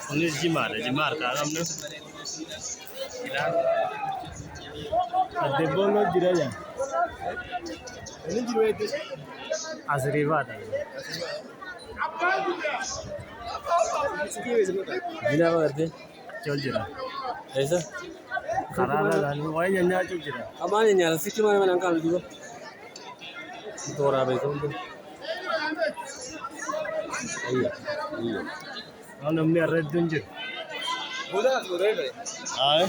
Ini Jimar karam nu. Debolo jiraya. Ini jiraya itu. Asriwa ta. Jina apa करते? चल जरा. ऐसा? कराला लालू वही जन्ना चल जरा. अमाने न्याला सिटी माने mana angkal juga. Tora betul. Iya. Iya. Kalau namanya red dunjir. Udah, red. Ah.